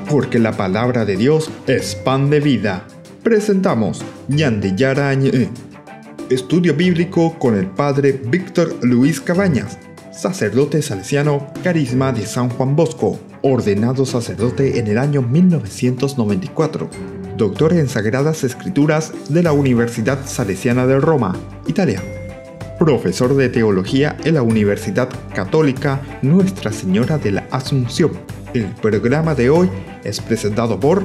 Porque la palabra de Dios es pan de vida. Presentamos Ñande Yarañe, estudio bíblico con el padre Víctor Luis Cabañas, sacerdote salesiano Carisma de San Juan Bosco, ordenado sacerdote en el año 1994, doctor en Sagradas Escrituras de la Universidad Salesiana de Roma, Italia, profesor de teología en la Universidad Católica Nuestra Señora de la Asunción. El programa de hoy es presentado por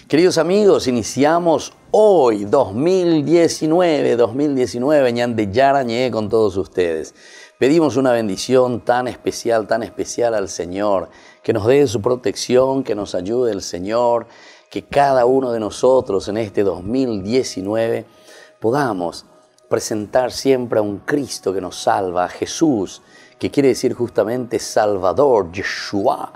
Queridos amigos, iniciamos hoy 2019, Ñande Yarañé con todos ustedes. Pedimos una bendición tan especial al Señor, que nos dé su protección, que nos ayude el Señor, que cada uno de nosotros en este 2019 podamos presentar siempre a un Cristo que nos salva, a Jesús, que quiere decir justamente Salvador, Yeshua.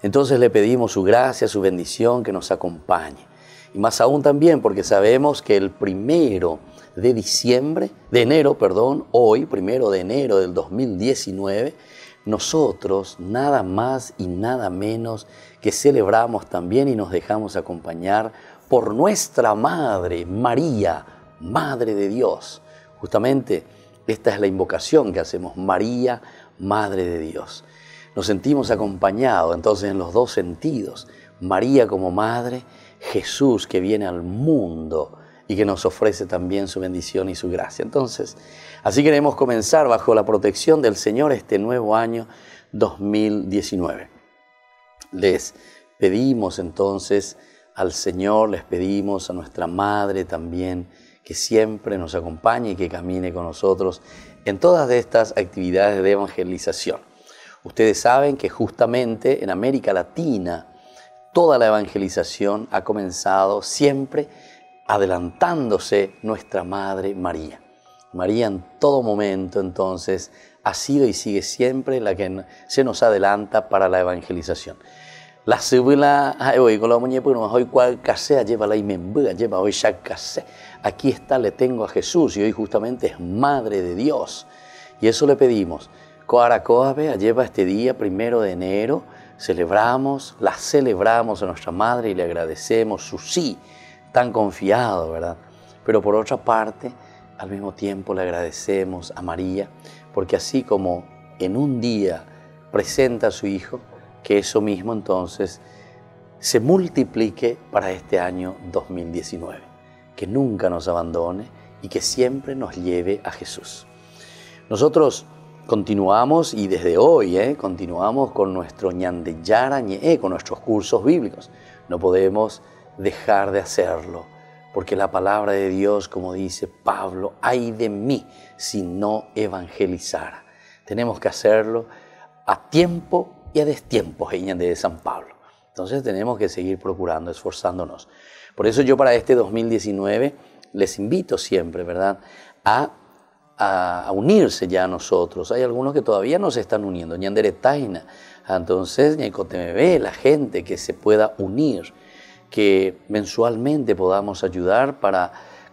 Entonces le pedimos su gracia, su bendición, que nos acompañe. Y más aún también porque sabemos que el 1 de enero, hoy, 1 de enero del 2019, nosotros nada más y nada menos que celebramos también y nos dejamos acompañar por nuestra Madre, María, Madre de Dios. Justamente esta es la invocación que hacemos, María, Madre de Dios. Nos sentimos acompañados entonces en los dos sentidos, María como Madre, Jesús que viene al mundo y que nos ofrece también su bendición y su gracia. Entonces, así queremos comenzar bajo la protección del Señor este nuevo año 2019. Les pedimos entonces al Señor, les pedimos a nuestra Madre también que siempre nos acompañe y que camine con nosotros en todas estas actividades de evangelización. Ustedes saben que justamente en América Latina toda la evangelización ha comenzado siempre adelantándose nuestra Madre María. María en todo momento entonces ha sido y sigue siempre la que se nos adelanta para la evangelización. La cibula hoy con la muñeca hoy cual casea lleva la imembúa lleva hoy ya casé. Aquí está, le tengo a Jesús y hoy justamente es Madre de Dios. Y eso le pedimos. Coaracoabe lleva este día 1 de enero, la celebramos a nuestra Madre y le agradecemos su sí, tan confiado, ¿verdad? Pero por otra parte, al mismo tiempo le agradecemos a María, porque así como en un día presenta a su Hijo, que eso mismo entonces se multiplique para este año 2019, que nunca nos abandone y que siempre nos lleve a Jesús. Nosotros continuamos y desde hoy continuamos con nuestro Ñande Yarañé, con nuestros cursos bíblicos. No podemos dejar de hacerlo, porque la palabra de Dios, como dice Pablo, ay de mí si no evangelizara. Tenemos que hacerlo a tiempo y a destiempo, Ñande de San Pablo. Entonces tenemos que seguir procurando, esforzándonos. Por eso yo para este 2019 les invito siempre, ¿verdad?, a unirse ya a nosotros. Hay algunos que todavía no se están uniendo. Ñandere Taina. Entonces, Ñacotemebe, la gente que se pueda unir, que mensualmente podamos ayudar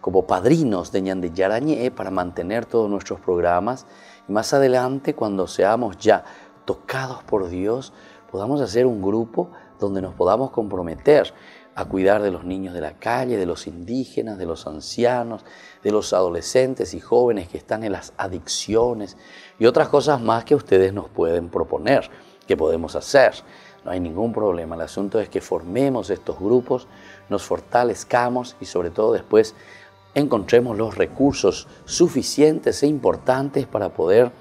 como padrinos de Ñande Yarañé para mantener todos nuestros programas. Y más adelante, cuando seamos ya tocados por Dios, podamos hacer un grupo donde nos podamos comprometer a cuidar de los niños de la calle, de los indígenas, de los ancianos, de los adolescentes y jóvenes que están en las adicciones y otras cosas más que ustedes nos pueden proponer, que podemos hacer. No hay ningún problema. El asunto es que formemos estos grupos, nos fortalezcamos y sobre todo después encontremos los recursos suficientes e importantes para poder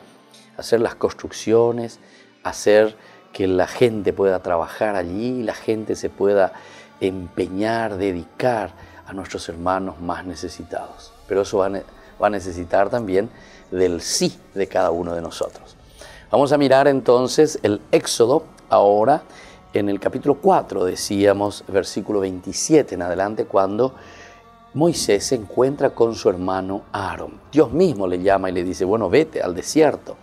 hacer las construcciones, hacer que la gente pueda trabajar allí, la gente se pueda empeñar, dedicar a nuestros hermanos más necesitados. Pero eso va a necesitar también del sí de cada uno de nosotros. Vamos a mirar entonces el Éxodo ahora en el capítulo 4, decíamos, versículo 27 en adelante, cuando Moisés se encuentra con su hermano Aarón. Dios mismo le llama y le dice, bueno, vete al desierto.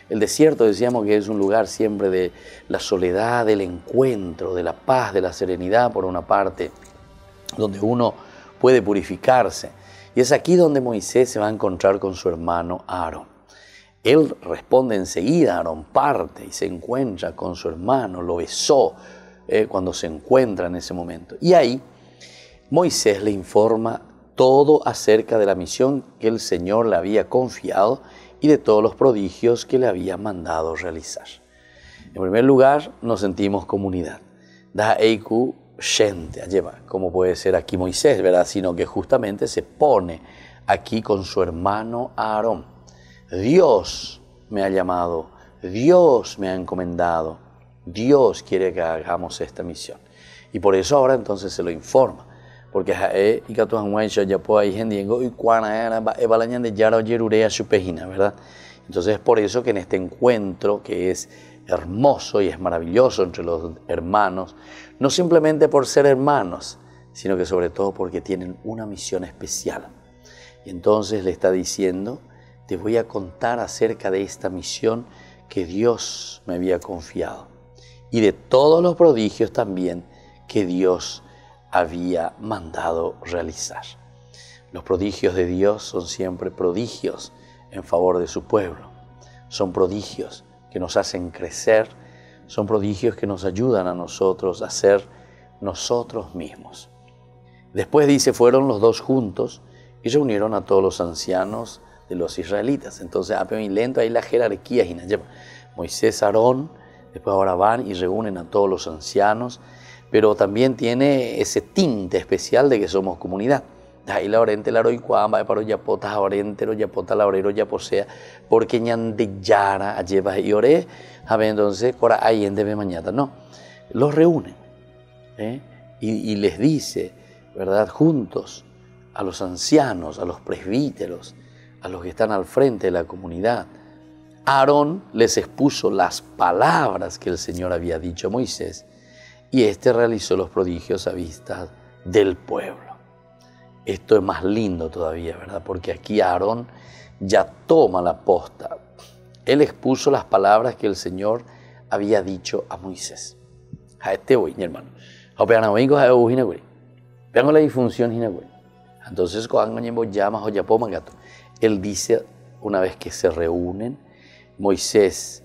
El desierto decíamos que es un lugar siempre de la soledad, del encuentro, de la paz, de la serenidad por una parte, donde uno puede purificarse. Y es aquí donde Moisés se va a encontrar con su hermano Aarón. Él responde enseguida, Aarón parte y se encuentra con su hermano, lo besó cuando se encuentra en ese momento. Y ahí Moisés le informa todo acerca de la misión que el Señor le había confiado y de todos los prodigios que le había mandado realizar. En primer lugar, nos sentimos comunidad. Da eiku gente, como puede ser aquí Moisés, ¿verdad? Sino que justamente se pone aquí con su hermano Aarón. Dios me ha llamado, Dios me ha encomendado, Dios quiere que hagamos esta misión. Y por eso ahora entonces se lo informa. Porque ¿verdad? Entonces es por eso que en este encuentro que es hermoso y es maravilloso entre los hermanos, no simplemente por ser hermanos, sino que sobre todo porque tienen una misión especial. Y entonces le está diciendo, te voy a contar acerca de esta misión que Dios me había confiado y de todos los prodigios también que Dios había mandado realizar. Los prodigios de Dios son siempre prodigios en favor de su pueblo. Son prodigios que nos hacen crecer, son prodigios que nos ayudan a nosotros a ser nosotros mismos. Después dice, fueron los dos juntos y reunieron a todos los ancianos de los israelitas. Entonces, lento ahí la jerarquía, Moisés, Aarón, después ahora van y reúnen a todos los ancianos, pero también tiene ese tinte especial de que somos comunidad. Ahí la orente, la roicuamba, paro yapota, orentero, yapota, la orero, yaposea, porque ñande yara, lleva y oré, entonces, cora ahí en debe mañana. No, los reúnen y les dice, ¿verdad?, juntos a los ancianos, a los presbíteros, a los que están al frente de la comunidad. Aarón les expuso las palabras que el Señor había dicho a Moisés y éste realizó los prodigios a vista del pueblo. Esto es más lindo todavía, ¿verdad? Porque aquí Aarón ya toma la posta. Él expuso las palabras que el Señor había dicho a Moisés. A este voy, mi hermano. Vean la disfunción. Entonces, él dice, una vez que se reúnen, Moisés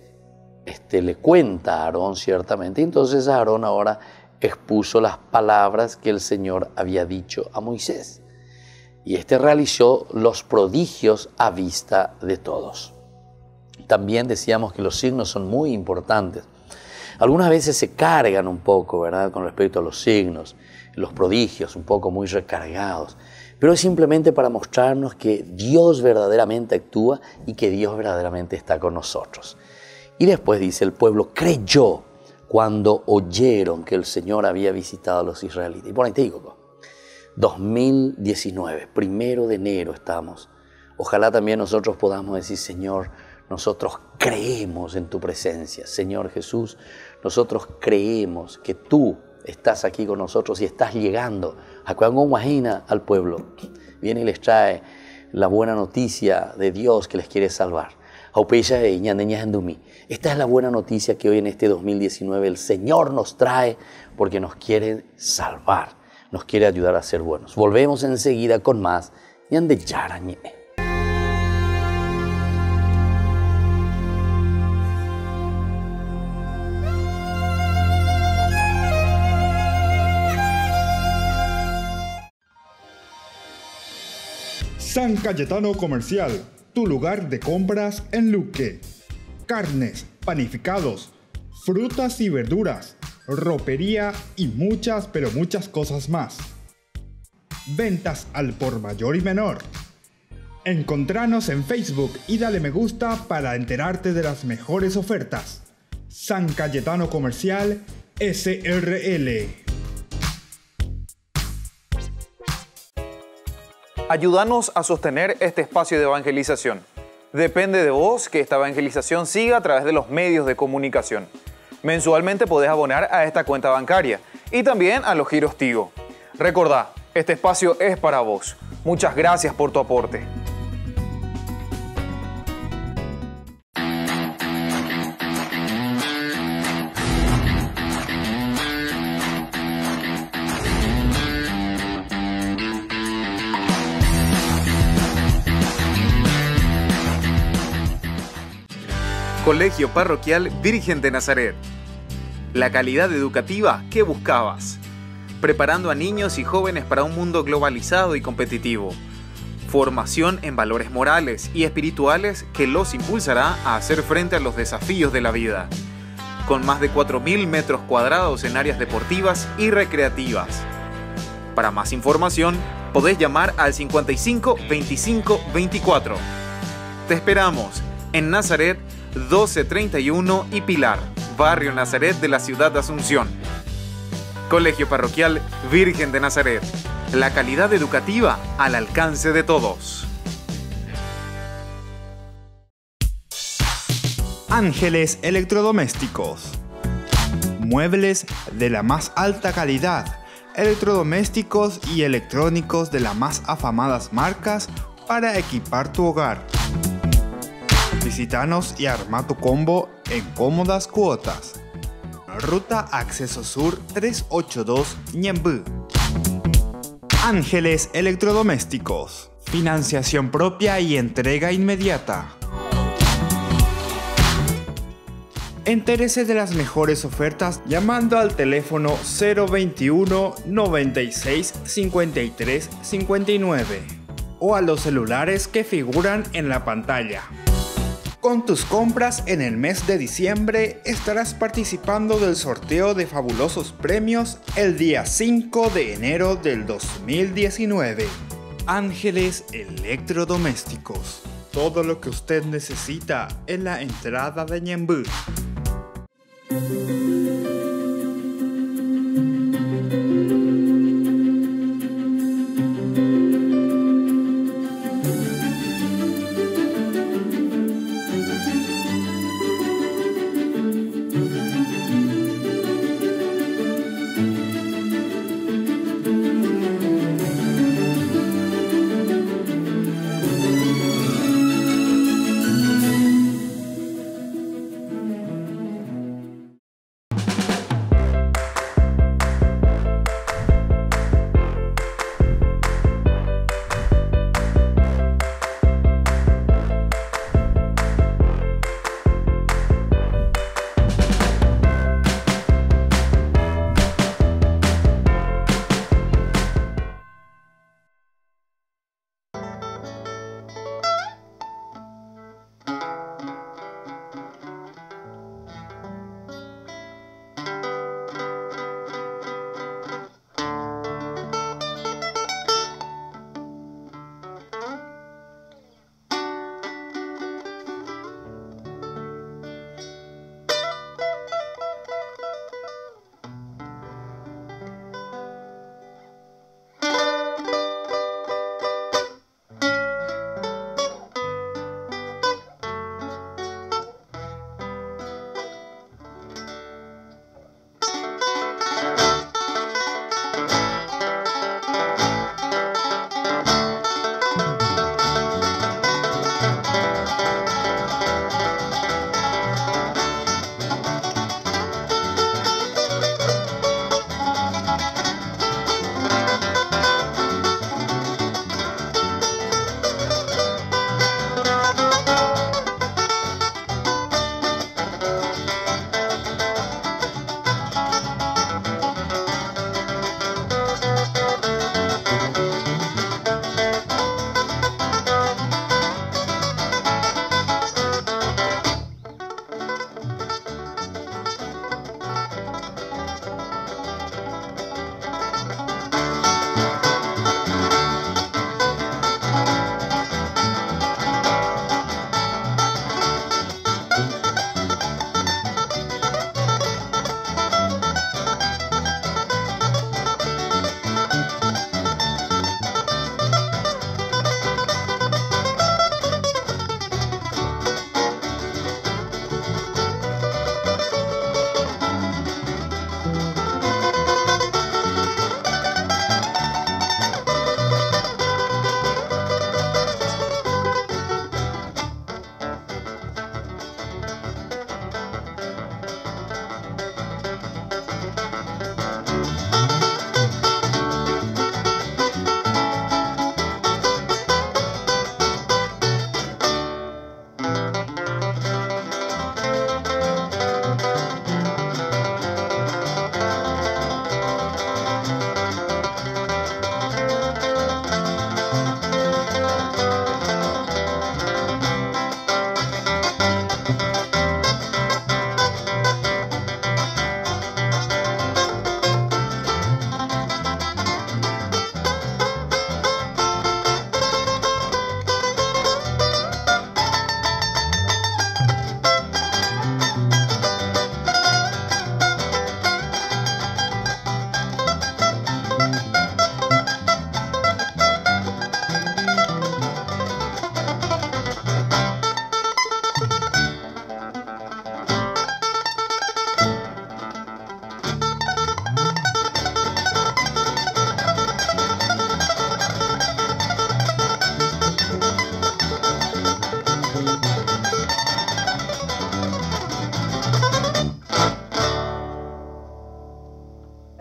le cuenta a Aarón ciertamente, y entonces Aarón ahora expuso las palabras que el Señor había dicho a Moisés. Y realizó los prodigios a vista de todos. También decíamos que los signos son muy importantes. Algunas veces se cargan un poco, ¿verdad?, con respecto a los signos, los prodigios, un poco muy recargados. Pero es simplemente para mostrarnos que Dios verdaderamente actúa y que Dios verdaderamente está con nosotros. Y después dice, el pueblo creyó cuando oyeron que el Señor había visitado a los israelitas. Y por ahí te digo, 2019, 1 de enero estamos. Ojalá también nosotros podamos decir, Señor, nosotros creemos en tu presencia. Señor Jesús, nosotros creemos que tú estás aquí con nosotros y estás llegando a Cuanguajina al pueblo. Viene y les trae la buena noticia de Dios que les quiere salvar. Esta es la buena noticia que hoy en este 2019 el Señor nos trae porque nos quiere salvar, nos quiere ayudar a ser buenos. Volvemos enseguida con más Ñande Yarañe. San Cayetano Comercial, tu lugar de compras en Luque. Carnes, panificados, frutas y verduras, ropería y muchas, pero muchas cosas más. Ventas al por mayor y menor. Encontranos en Facebook y dale me gusta para enterarte de las mejores ofertas. San Cayetano Comercial, SRL. Ayúdanos a sostener este espacio de evangelización. Depende de vos que esta evangelización siga a través de los medios de comunicación. Mensualmente podés abonar a esta cuenta bancaria y también a los giros Tigo. Recordá, este espacio es para vos. Muchas gracias por tu aporte. Colegio Parroquial Virgen de Nazaret. La calidad educativa que buscabas. Preparando a niños y jóvenes para un mundo globalizado y competitivo. Formación en valores morales y espirituales que los impulsará a hacer frente a los desafíos de la vida. Con más de 4.000 metros cuadrados en áreas deportivas y recreativas. Para más información, podés llamar al 55 25 24. Te esperamos en Nazaret 1231 y Pilar, Barrio Nazaret de la ciudad de Asunción. Colegio Parroquial Virgen de Nazaret. La calidad educativa al alcance de todos. Ángeles Electrodomésticos. Muebles de la más alta calidad, electrodomésticos y electrónicos de las más afamadas marcas para equipar tu hogar. Visítanos y arma tu combo en cómodas cuotas. Ruta Acceso Sur 382 Ñemby. Ángeles Electrodomésticos. Financiación propia y entrega inmediata. Entérese de las mejores ofertas llamando al teléfono 021 96 53 59 o a los celulares que figuran en la pantalla. Con tus compras en el mes de diciembre estarás participando del sorteo de fabulosos premios el día 5 de enero del 2019. Ángeles Electrodomésticos. Todo lo que usted necesita en la entrada de Ñemby.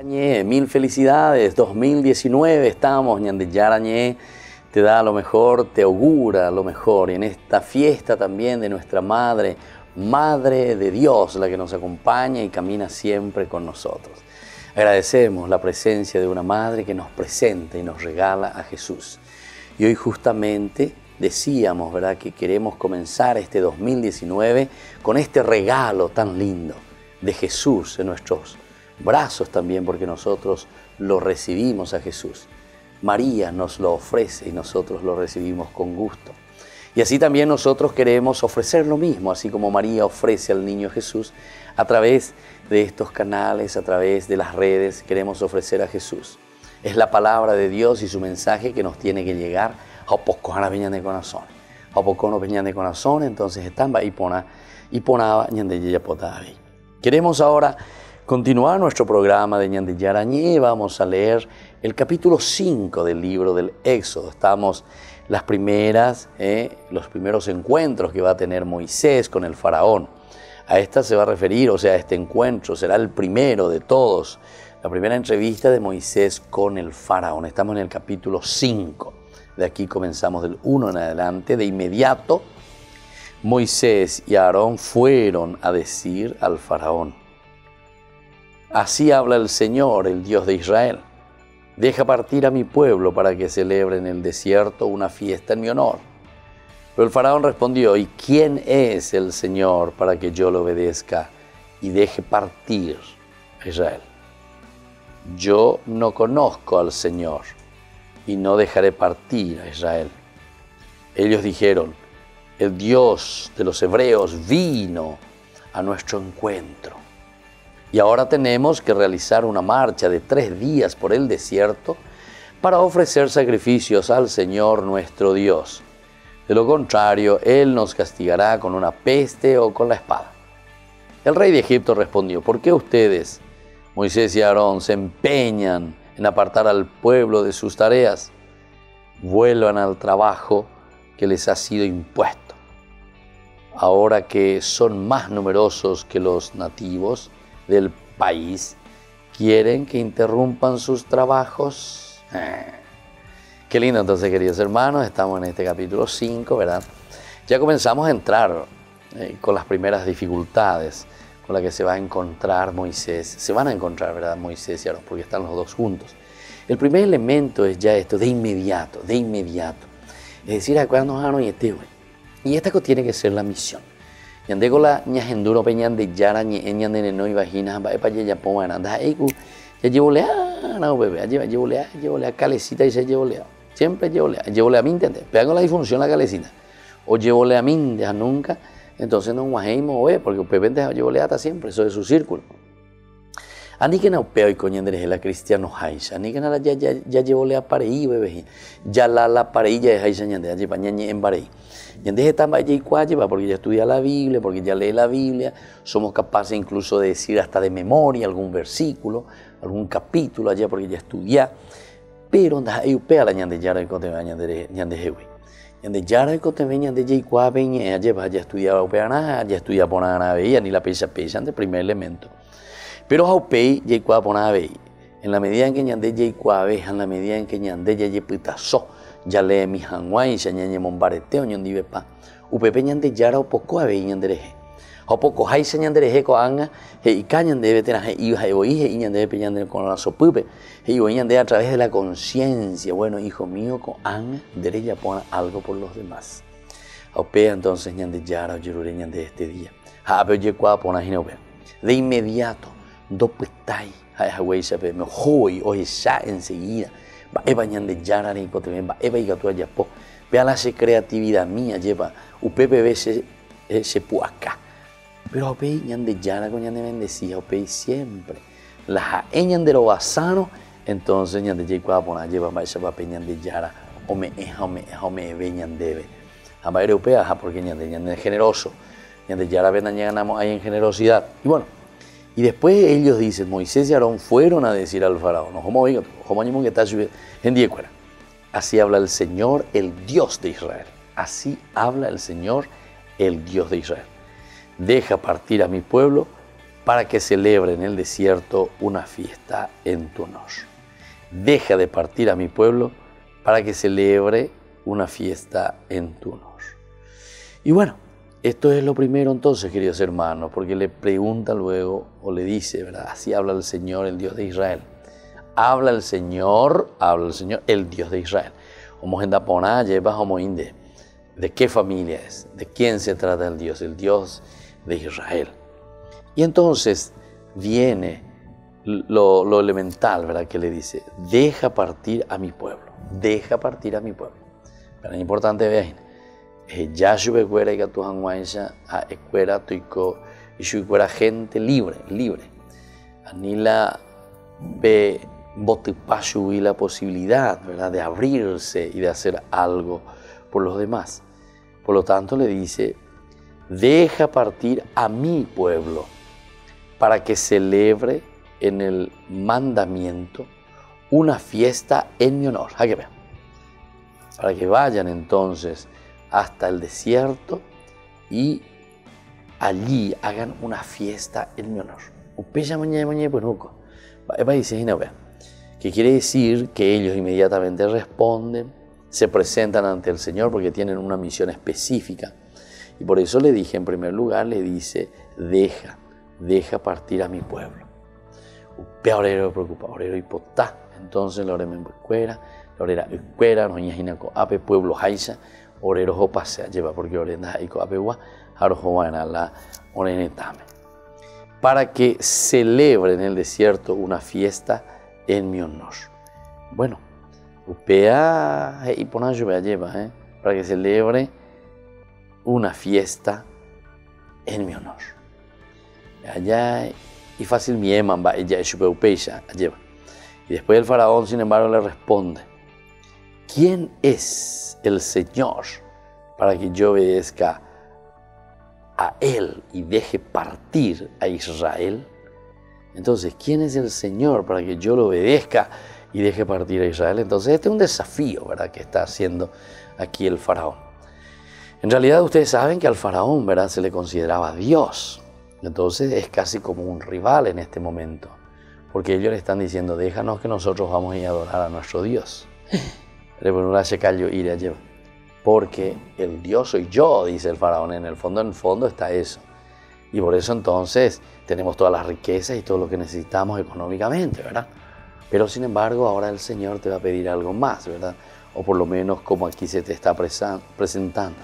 Mil felicidades, 2019 estamos, ñande yarañé, te da lo mejor, te augura lo mejor. Y en esta fiesta también de nuestra Madre, Madre de Dios, la que nos acompaña y camina siempre con nosotros. Agradecemos la presencia de una Madre que nos presenta y nos regala a Jesús. Y hoy justamente decíamos, ¿verdad?, que queremos comenzar este 2019 con este regalo tan lindo de Jesús en nuestros brazos también, porque nosotros lo recibimos a Jesús. María nos lo ofrece y nosotros lo recibimos con gusto. Y así también nosotros queremos ofrecer lo mismo, así como María ofrece al niño Jesús, a través de estos canales, a través de las redes, queremos ofrecer a Jesús. Es la palabra de Dios y su mensaje que nos tiene que llegar a poco a la peña de corazón. A poco no peña de corazón, entonces están y ponaba ñande yapotavi. Queremos ahora continuar nuestro programa de ñande yarañé. Vamos a leer el capítulo 5 del libro del Éxodo. Estamos los primeros encuentros que va a tener Moisés con el faraón. A esta se va a referir, o sea, este encuentro será el primero de todos. La primera entrevista de Moisés con el faraón. Estamos en el capítulo 5. De aquí comenzamos del 1 en adelante. De inmediato, Moisés y Aarón fueron a decir al faraón: así habla el Señor, el Dios de Israel. Deja partir a mi pueblo para que celebre en el desierto una fiesta en mi honor. Pero el faraón respondió: ¿y quién es el Señor para que yo lo obedezca y deje partir a Israel? Yo no conozco al Señor y no dejaré partir a Israel. Ellos dijeron: el Dios de los hebreos vino a nuestro encuentro. Y ahora tenemos que realizar una marcha de 3 días por el desierto para ofrecer sacrificios al Señor nuestro Dios. De lo contrario, Él nos castigará con una peste o con la espada. El rey de Egipto respondió: ¿por qué ustedes, Moisés y Aarón, se empeñan en apartar al pueblo de sus tareas? Vuelvan al trabajo que les ha sido impuesto. Ahora que son más numerosos que los nativos del país, ¿quieren que interrumpan sus trabajos? Qué lindo. Entonces, queridos hermanos, estamos en este capítulo 5, ¿verdad? Ya comenzamos a entrar con las primeras dificultades con las que se va a encontrar Moisés. Se van a encontrar, ¿verdad?, Moisés y Aarón, porque están los dos juntos. El primer elemento es ya esto, de inmediato. Es decir, cuando Aarón y este, y esta tiene que ser la misión. Yande la ñajenduro peñan de yara ñande no imagina va para ya pomana da eku ya llevolea no bebé llevolea calecita y se llevolea siempre llevolea mi entender pegando la disfunción la calecita o llevolea min deja nunca, entonces no guajeimo ve porque pepe deja llevolea hasta siempre, eso es su círculo. Ani que no peo y coñandere la cristiano haisa ani que nada ya llevolea para ahí bebé ya la pareilla de haisa ñande ya pañañe en barei. Y entonces porque ya estudia la Biblia, porque ya lee la Biblia, somos capaces incluso de decir hasta de memoria algún versículo, algún capítulo allá, porque ya estudia. Pero pega la ñande yara y conteme ñande hewi. Ñande yara y conteme ñande yaikua peñe allá ya estudia opeana, ya estudia ponana veía ni la pecha ante primer elemento. Pero haupei yaikua ponana veía. En la medida en que ñande yaikua veía, en la medida en que ñande yayepitazo. Ya lee mi hanguay, ya ñañe mombareteo, ñandi bepa. Upepe ñande yara o poco a ve ñandereje. O poco hay se ñandereje ko anga, y cañan debe tener hija y oije, y ñande peñande con la sopupe. Y ñande a través de la conciencia, bueno, hijo mío, ko anga, derecha pone algo por los demás. Opea entonces ñande yara o yurure ñande este día. Ha pero ye kwa pona jinopea. De inmediato, do putai, ha güey se pe, me hoy, hoy ya enseguida. Eva ñande yara ni cote va eva y gatua ya po vea la creatividad mía lleva upepe ve se puaca pero ope ñande yara con ñande bendecía ope siempre la ñande lo basano entonces ñande lleva pona lleva va esa va ñande yara o me ve ñande ve ama europea porque ñande generoso ñande yara ven ñanamos ahí en generosidad y bueno. Y después ellos dicen, Moisés y Aarón fueron a decir al faraón, así habla el Señor, el Dios de Israel. Así habla el Señor, el Dios de Israel. Deja partir a mi pueblo para que celebre en el desierto una fiesta en tu honor. Deja de partir a mi pueblo para que celebre una fiesta en tu honor. Y bueno, esto es lo primero entonces, queridos hermanos, porque le pregunta luego, o le dice, ¿verdad? Así habla el Señor, el Dios de Israel. Habla el Señor, el Dios de Israel. ¿De qué familia es? ¿De quién se trata el Dios? El Dios de Israel. Y entonces viene lo elemental, ¿verdad? Que le dice, deja partir a mi pueblo. Deja partir a mi pueblo. Pero es importante ver, gente libre. Anila ve botipachu y la posibilidad, ¿verdad? De abrirse y de hacer algo por los demás. Por lo tanto le dice, deja partir a mi pueblo para que celebre en el mandamiento una fiesta en mi honor. Para que vayan entonces hasta el desierto y allí hagan una fiesta en mi honor. Que quiere decir que ellos inmediatamente responden, se presentan ante el Señor porque tienen una misión específica. Y por eso le dije, en primer lugar, le dice, deja partir a mi pueblo. Entonces la orema la orera no ñajinaco ape pueblo haisa orero hopasea lleva porque orenda haiko apegua harojoana la orenetame, para que celebre en el desierto una fiesta en mi honor. Bueno, upea y pona lluvia lleva, para que celebre una fiesta en mi honor. Allá y fácil mi eman va ella upeisha lleva. Y después el faraón, sin embargo, le responde, ¿quién es el Señor para que yo obedezca a Él y deje partir a Israel? Entonces, ¿quién es el Señor para que yo lo obedezca y deje partir a Israel? Entonces, este es un desafío, ¿verdad?, que está haciendo aquí el faraón. En realidad, ustedes saben que al faraón, ¿verdad?, se le consideraba Dios. Entonces, es casi como un rival en este momento. Porque ellos le están diciendo, déjanos que nosotros vamos a ir a adorar a nuestro Dios. Porque el Dios soy yo, dice el faraón. En el fondo está eso. Y por eso entonces tenemos todas las riquezas y todo lo que necesitamos económicamente, ¿verdad? Pero sin embargo ahora el Señor te va a pedir algo más, ¿verdad? O por lo menos como aquí se te está presentando.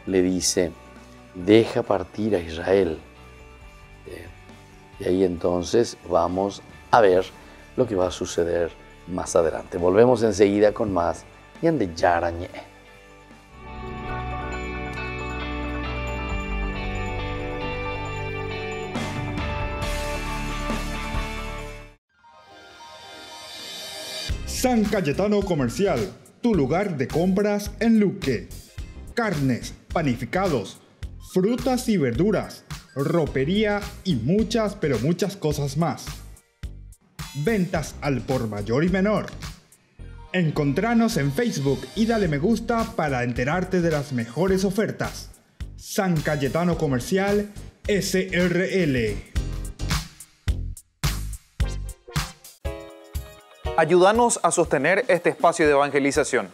Le dice, deja partir a Israel. Y ahí entonces vamos a ver lo que va a suceder más adelante. Volvemos enseguida con más Yande Yarañe. San Cayetano Comercial, tu lugar de compras en Luque. Carnes, panificados, frutas y verduras, ropería y muchas, pero muchas cosas más. Ventas al por mayor y menor. Encontranos en Facebook y dale me gusta para enterarte de las mejores ofertas. San Cayetano Comercial SRL. Ayúdanos a sostener este espacio de evangelización.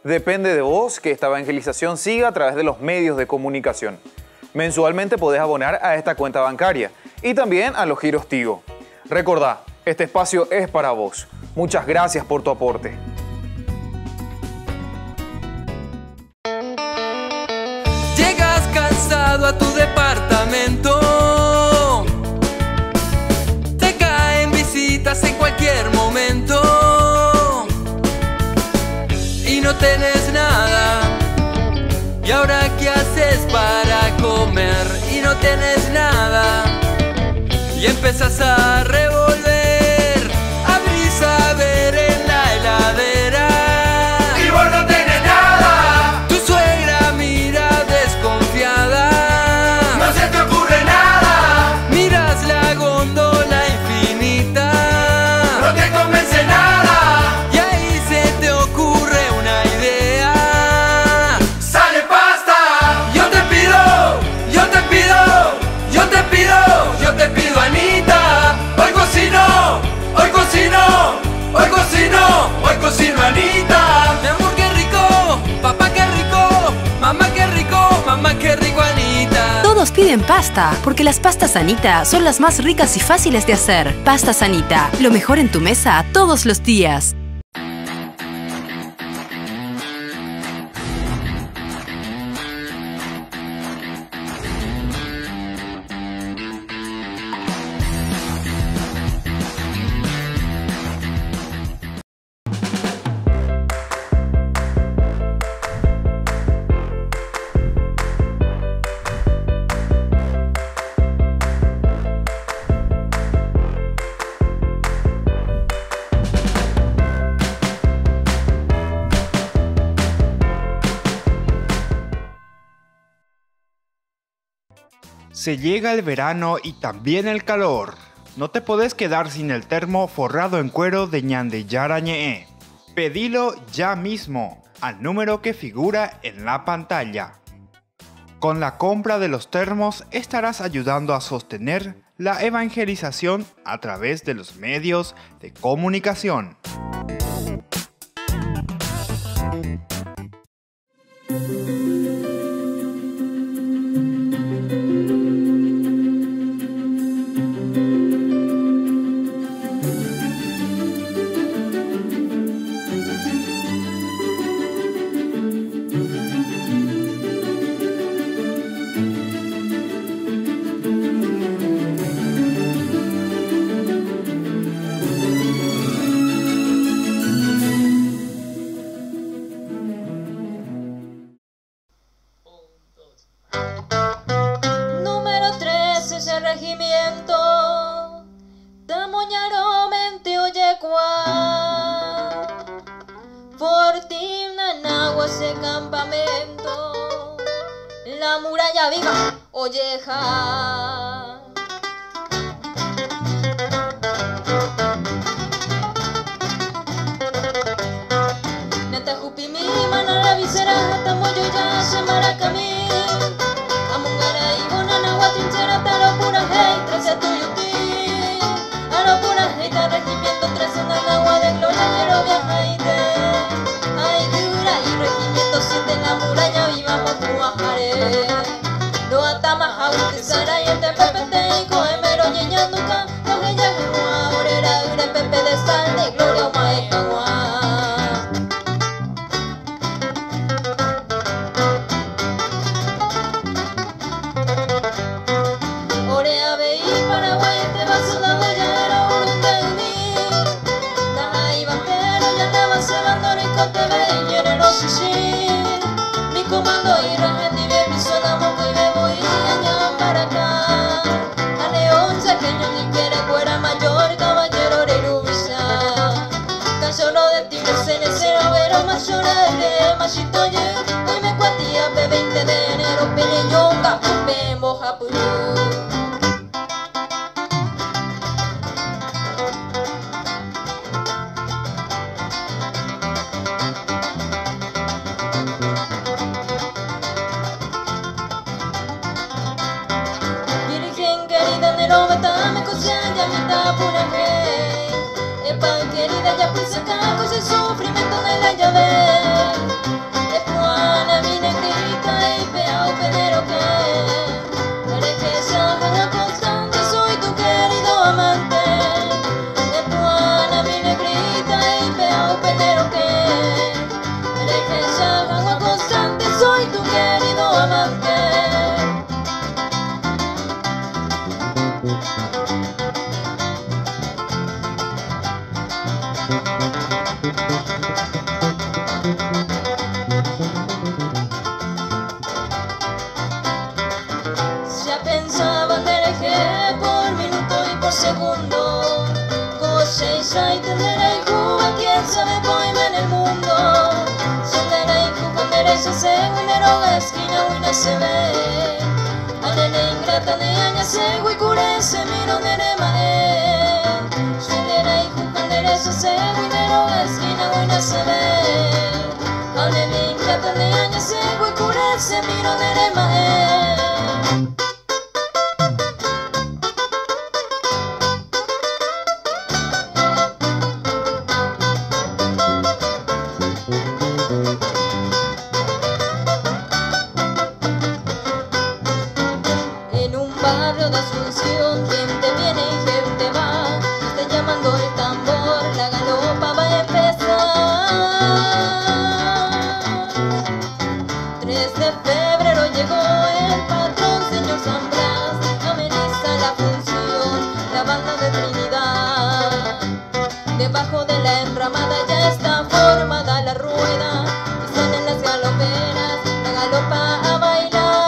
Depende de vos que esta evangelización siga a través de los medios de comunicación. Mensualmente podés abonar a esta cuenta bancaria y también a los giros Tigo. Recordá, este espacio es para vos. Muchas gracias por tu aporte. Llegas cansado a tu departamento. Te caen visitas en cualquier momento. Y no tenés nada. ¿Y ahora qué haces para comer? Y no tenés nada. Y empezás a revolver. Abrís a ver en la heladera. Y vos no tenés nada. Tu suegra mira desconfiada. No se te ocurre nada. Miras la góndola infinita. No te convence nada. Y ahí se te ocurre una idea. ¡Sale pasta! Yo te pido, yo te pido, yo te pido, yo te pido piden pasta, porque las pastas Sanita son las más ricas y fáciles de hacer. Pasta Sanita, lo mejor en tu mesa todos los días. Se llega el verano y también el calor. No te podés quedar sin el termo forrado en cuero de Ñande Yara Ñe'e. Pedilo ya mismo al número que figura en la pantalla. Con la compra de los termos estarás ayudando a sostener la evangelización a través de los medios de comunicación. Regimiento Tamoñaramente Oyecua Fortina en agua ese campamento La muralla viva Olleja Neta jupimi mana la visera Tamoyo ya se maracamí Amungara y bonana guatinchera talo pura hey, 13 tuyuti Aro pura hey, ta regimiento 13 en el agua de gloria Quiero viajaite Ay dura y regimiento 7 en la muralla viva motuajare No atama jauti sara y el te pepete y coemero ñeñanduca Los ella jengua orera ure pepe de sal de gloria umae jangua Mi comando y rendimiento mi zona moco y me voy a para acá A León saqueño ni quiere fuera mayor caballero de Rubisa Canciono de tigres en el cero pero más lloraré machito ye Hoy me cuatía P20 de enero peleñonga me moja purú Querida ya pues acá con el sufrimiento de la llave Epuana mi negrita y peao pedero que Eres esa gana constante soy tu querido amante Epuana mi negrita y peao pedero que Eres esa gana constante soy tu querido amante Ya pensaba que elegí por minuto y por segundo Cosecha y tendrá y Cuba, quién sabe poema en el mundo Sendera y Cuba, derecha se huinero, esquina huina se ve Anene ingrata neaña se huicure se miro nerema Sendera y Cuba, derecha se huinero, esquina huina se ve Anene ingrata neaña se huicure se miro nerema Debajo de la enramada ya está formada la rueda y salen las galoperas, la galopa a bailar.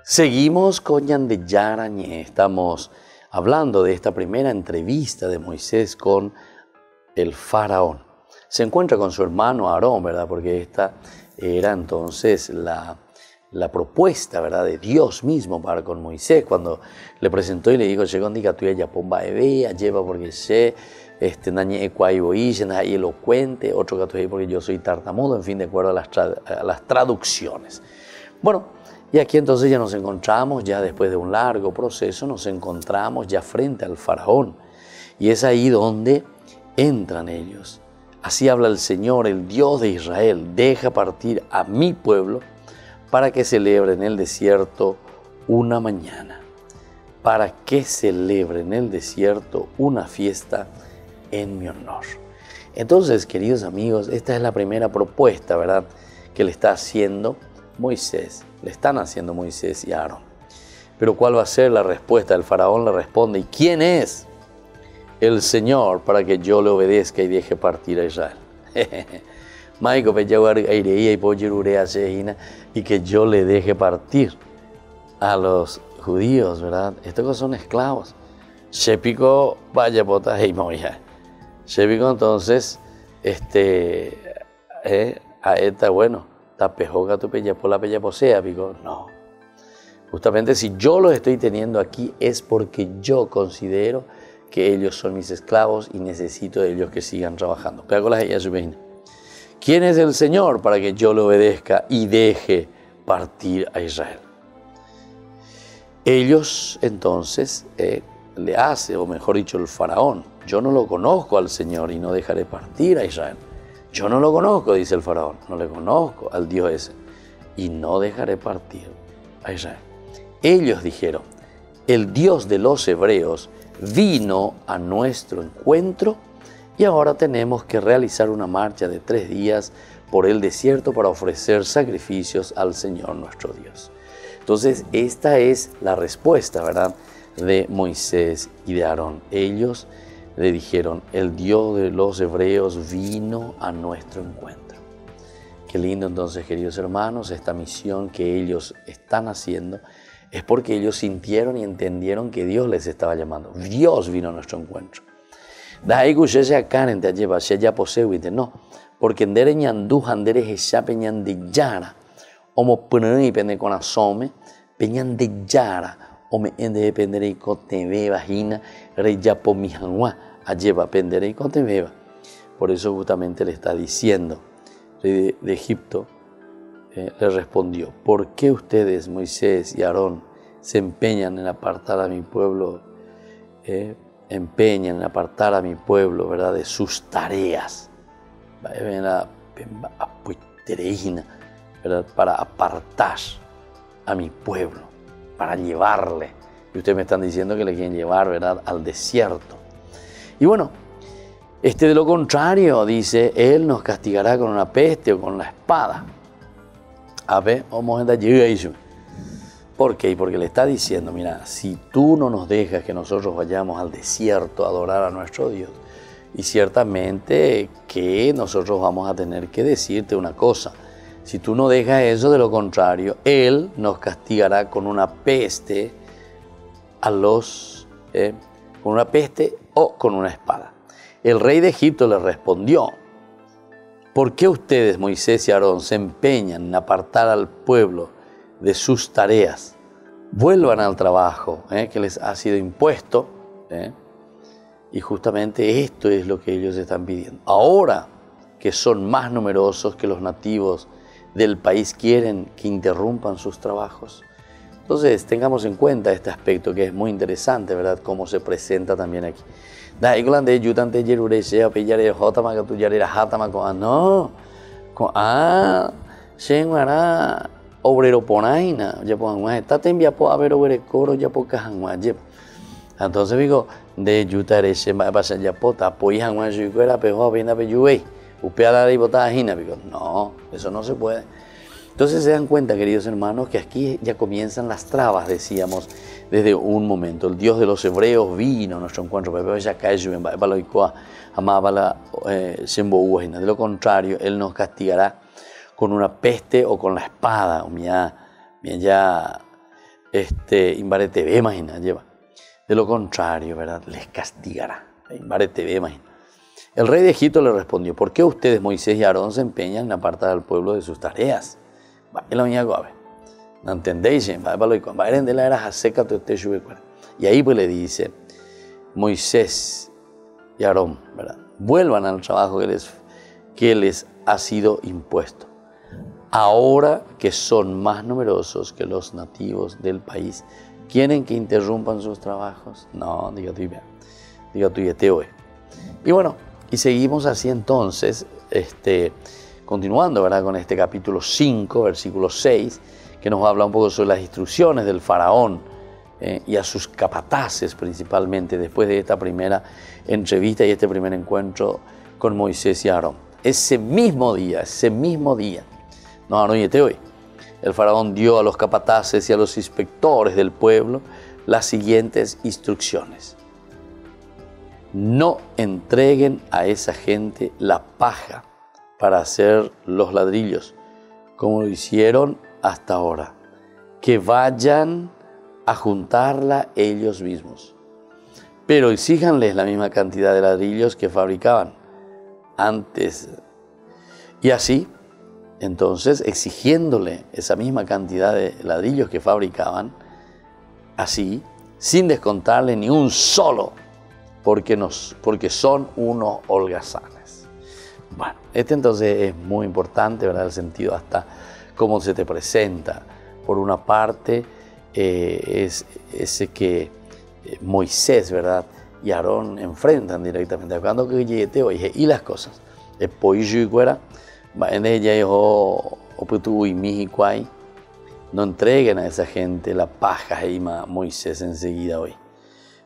Seguimos con Ñande Yarañé. Estamos hablando de esta primera entrevista de Moisés con el faraón. Se encuentra con su hermano Aarón, ¿verdad? Porque esta era entonces la propuesta, ¿verdad?, de Dios mismo para con Moisés, cuando le presentó y le dijo, "Chegondica tuya ya pomba ebea, lleva porque sé, nañe ecuaiboíchen, ahí elocuente, otro gato porque yo soy tartamudo", en fin, de acuerdo a las traducciones. Bueno, y aquí entonces ya nos encontramos, ya después de un largo proceso, nos encontramos ya frente al faraón. Y es ahí donde entran ellos. Así habla el Señor, el Dios de Israel, deja partir a mi pueblo para que celebre en el desierto una mañana, para que celebre en el desierto una fiesta en mi honor. Entonces, queridos amigos, esta es la primera propuesta, ¿verdad?, que le está haciendo Moisés, le están haciendo Moisés y Aarón. Pero ¿cuál va a ser la respuesta? El faraón le responde, ¿y quién es el Señor para que yo le obedezca y deje partir a Israel? Y que yo le deje partir a los judíos, ¿verdad? Estos son esclavos. Shepico vaya pota hey moya. Shepico entonces, a esta, bueno, tapejoga tu pella por la pella posea, pico. No. Justamente si yo los estoy teniendo aquí es porque yo considero que ellos son mis esclavos y necesito de ellos que sigan trabajando. Pega con las ellas, su veina. ¿Quién es el Señor para que yo le obedezca y deje partir a Israel? Ellos entonces le hace, o mejor dicho, el faraón. Yo no lo conozco al Señor y no dejaré partir a Israel. Yo no lo conozco, dice el faraón, no le conozco al Dios ese y no dejaré partir a Israel. Ellos dijeron, el Dios de los hebreos vino a nuestro encuentro y ahora tenemos que realizar una marcha de 3 días por el desierto para ofrecer sacrificios al Señor nuestro Dios. Entonces, esta es la respuesta, ¿verdad?, de Moisés y de Aarón. Ellos le dijeron, el Dios de los hebreos vino a nuestro encuentro. Qué lindo entonces, queridos hermanos, esta misión que ellos están haciendo es porque ellos sintieron y entendieron que Dios les estaba llamando. Dios vino a nuestro encuentro. No, porque ndere ñandú handere jesha peñan de yara, omo pene pende con asome, peñan de yara, ome ende dependere y contebe vagina, re yapo mi hanwa, alleva pendere y contebe. Por eso justamente le está diciendo, rey de Egipto, le respondió, ¿por qué ustedes, Moisés y Aarón, se empeñan en apartar a mi pueblo, ¿verdad?, de sus tareas? ¿Verdad? Para apartar a mi pueblo, para llevarle. Y ustedes me están diciendo que le quieren llevar, ¿verdad?, al desierto. Y bueno, de lo contrario, dice, Él nos castigará con una peste o con la espada. A ver, vamos a llegar a eso. ¿Por qué? Porque le está diciendo, mira, si tú no nos dejas que nosotros vayamos al desierto a adorar a nuestro Dios, y ciertamente que nosotros vamos a tener que decirte una cosa, si tú no dejas eso, de lo contrario, Él nos castigará con una peste con una peste o con una espada. El rey de Egipto le respondió, ¿por qué ustedes, Moisés y Aarón, se empeñan en apartar al pueblo de sus tareas? Vuelvan al trabajo que les ha sido impuesto. Y justamente esto es lo que ellos están pidiendo. Ahora que son más numerosos que los nativos del país, quieren que interrumpan sus trabajos. Entonces tengamos en cuenta este aspecto que es muy interesante, ¿verdad? Cómo se presenta también aquí. Obrero ponaina, ya pues está tembia po a ver obre coro ya po cajanwa ya. Entonces digo de yutare se pasa ya pota apoyan wa yuera pejo vena pe yuei. Upeada de botada jina, no, eso no se puede. Entonces se dan cuenta, queridos hermanos, que aquí ya comienzan las trabas, decíamos, desde un momento. El Dios de los hebreos vino a nuestro encuentro. De lo contrario, Él nos castigará con una peste o con la espada. De lo contrario, ¿verdad? Les castigará. El rey de Egipto le respondió: ¿por qué ustedes, Moisés y Aarón, se empeñan en apartar al pueblo de sus tareas? ¿No entendéis? Y ahí pues le dice Moisés y Aarón, ¿verdad? Vuelvan al trabajo que les ha sido impuesto. Ahora que son más numerosos que los nativos del país, ¿quieren que interrumpan sus trabajos? No, diga tú y este hoy. Y bueno, y seguimos así entonces, continuando, ¿verdad?, con este capítulo 5, versículo 6, que nos habla un poco sobre las instrucciones del faraón y a sus capataces principalmente, después de esta primera entrevista y este primer encuentro con Moisés y Aarón. Ese mismo día, no, Aarón y este hoy, el faraón dio a los capataces y a los inspectores del pueblo las siguientes instrucciones: no entreguen a esa gente la paja para hacer los ladrillos, como lo hicieron hasta ahora. Que vayan a juntarla ellos mismos. Pero exíjanles la misma cantidad de ladrillos que fabricaban antes. Y así, entonces, exigiéndole esa misma cantidad de ladrillos que fabricaban, así, sin descontarle ni un solo, porque son unos holgazanes. Bueno, entonces es muy importante, ¿verdad?, el sentido hasta cómo se te presenta. Por una parte, es ese que Moisés, ¿verdad?, y Aarón enfrentan directamente. Cuando que llegué hoy, y las cosas. No entreguen a esa gente la paja, y Moisés enseguida hoy.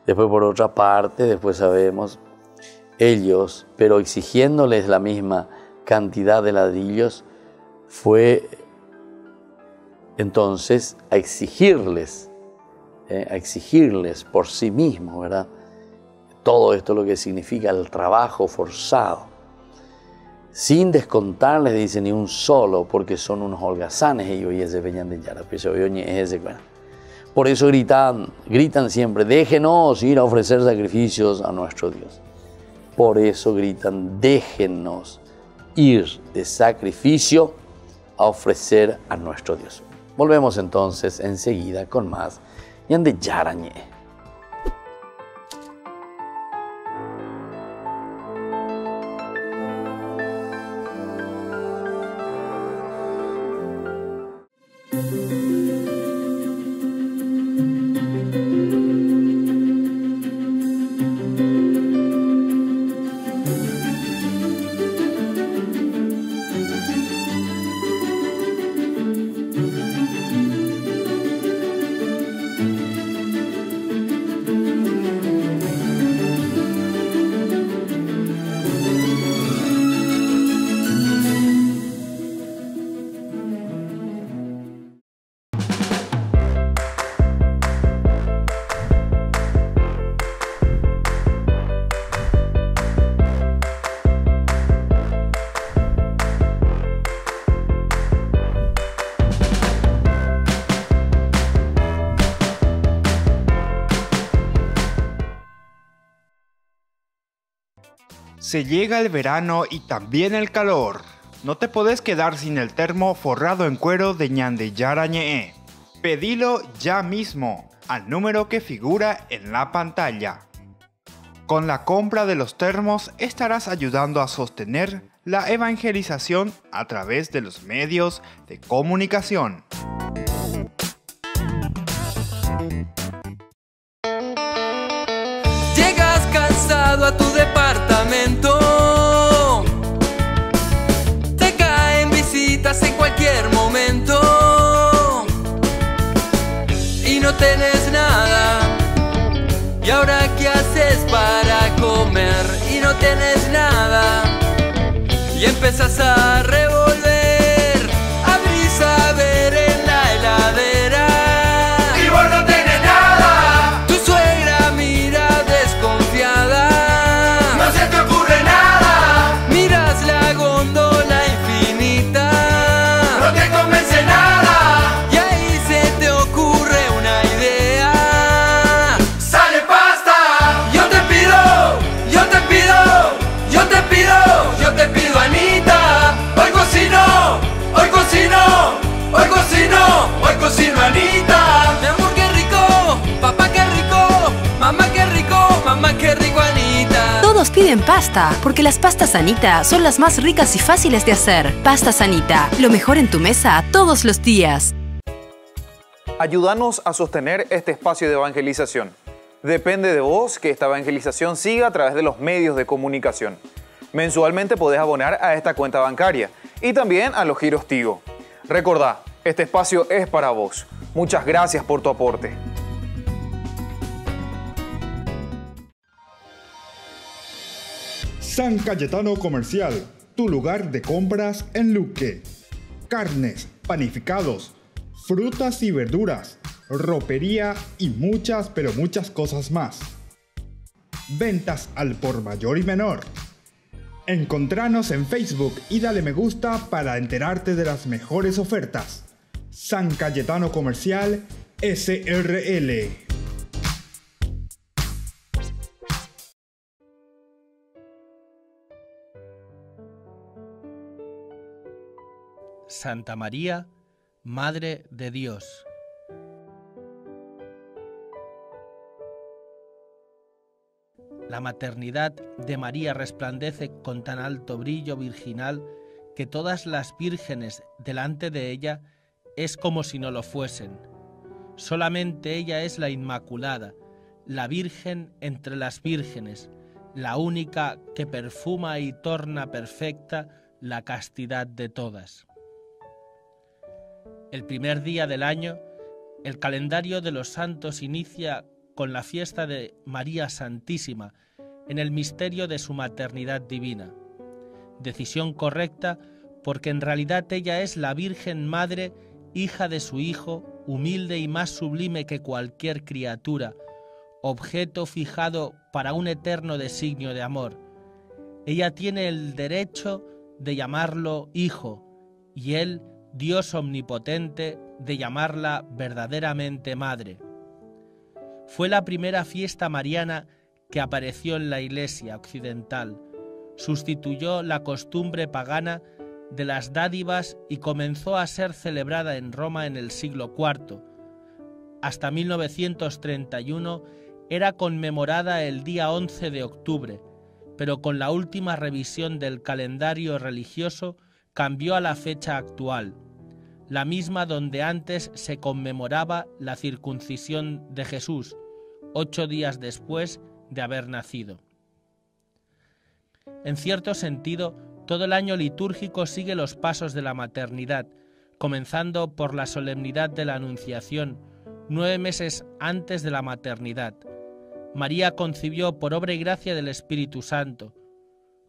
Después, por otra parte, después sabemos, ellos, pero exigiéndoles la misma cantidad de ladrillos, fue entonces a exigirles por sí mismos, ¿verdad? Todo esto lo que significa el trabajo forzado, sin descontarles, dice, ni un solo, porque son unos holgazanes ellos, y ese venían de Yara, por eso gritan siempre: déjenos ir a ofrecer sacrificios a nuestro Dios. Por eso gritan: déjenos ir de sacrificio a ofrecer a nuestro Dios. Volvemos entonces enseguida con más Yande Yarañe. Se llega el verano y también el calor. No te podés quedar sin el termo forrado en cuero de Ñande Yarañe. Pedilo ya mismo al número que figura en la pantalla. Con la compra de los termos estarás ayudando a sostener la evangelización a través de los medios de comunicación. Llegas cansado a tu departamento, te caen visitas en cualquier momento y no tenés nada. ¿Y ahora qué haces para comer? Y no tenés nada y empezás a revolver, abrís piden pasta, porque las pastas Anita son las más ricas y fáciles de hacer. Pastas Anita, lo mejor en tu mesa todos los días. Ayúdanos a sostener este espacio de evangelización. Depende de vos que esta evangelización siga a través de los medios de comunicación. Mensualmente podés abonar a esta cuenta bancaria y también a los giros Tigo. Recordá, este espacio es para vos. Muchas gracias por tu aporte. San Cayetano Comercial, tu lugar de compras en Luque. Carnes, panificados, frutas y verduras, ropería y muchas, pero muchas cosas más. Ventas al por mayor y menor. Encontranos en Facebook y dale me gusta para enterarte de las mejores ofertas. San Cayetano Comercial, SRL. Santa María, Madre de Dios. La maternidad de María resplandece con tan alto brillo virginal que todas las vírgenes delante de ella es como si no lo fuesen. Solamente ella es la Inmaculada, la Virgen entre las vírgenes, la única que perfuma y torna perfecta la castidad de todas. El primer día del año, el calendario de los santos inicia con la fiesta de María Santísima en el misterio de su maternidad divina. Decisión correcta porque en realidad ella es la Virgen Madre, hija de su Hijo, humilde y más sublime que cualquier criatura, objeto fijado para un eterno designio de amor. Ella tiene el derecho de llamarlo Hijo y él, Dios omnipotente, de llamarla verdaderamente Madre. Fue la primera fiesta mariana que apareció en la Iglesia occidental. Sustituyó la costumbre pagana de las dádivas y comenzó a ser celebrada en Roma en el siglo IV. Hasta 1931 era conmemorada el día 11 de octubre, pero con la última revisión del calendario religioso cambió a la fecha actual, la misma donde antes se conmemoraba la circuncisión de Jesús, 8 días después de haber nacido. En cierto sentido, todo el año litúrgico sigue los pasos de la maternidad, comenzando por la solemnidad de la Anunciación, 9 meses antes de la maternidad. María concibió por obra y gracia del Espíritu Santo.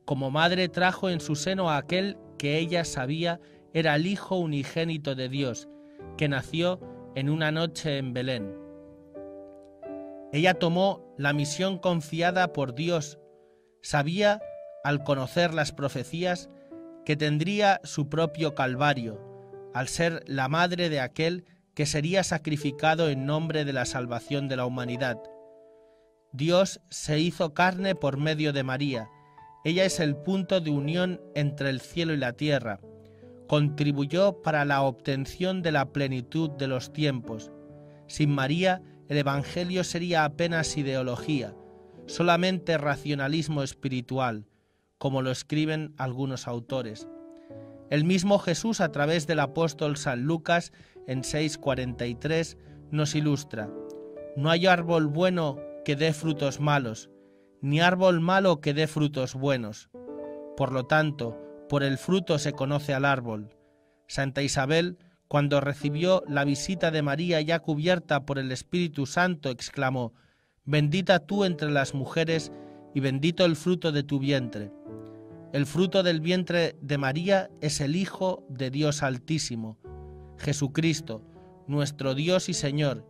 Como madre trajo en su seno a aquel que ella sabía era el Hijo unigénito de Dios, que nació en una noche en Belén. Ella tomó la misión confiada por Dios. Sabía, al conocer las profecías, que tendría su propio Calvario, al ser la madre de aquel que sería sacrificado en nombre de la salvación de la humanidad. Dios se hizo carne por medio de María. Ella es el punto de unión entre el cielo y la tierra. Contribuyó para la obtención de la plenitud de los tiempos. Sin María, el Evangelio sería apenas ideología, solamente racionalismo espiritual, como lo escriben algunos autores. El mismo Jesús, a través del apóstol San Lucas, en 6:43, nos ilustra: no hay árbol bueno que dé frutos malos, ni árbol malo que dé frutos buenos. Por lo tanto, por el fruto se conoce al árbol. Santa Isabel, cuando recibió la visita de María ya cubierta por el Espíritu Santo, exclamó: «Bendita tú entre las mujeres y bendito el fruto de tu vientre». El fruto del vientre de María es el Hijo de Dios Altísimo, Jesucristo, nuestro Dios y Señor.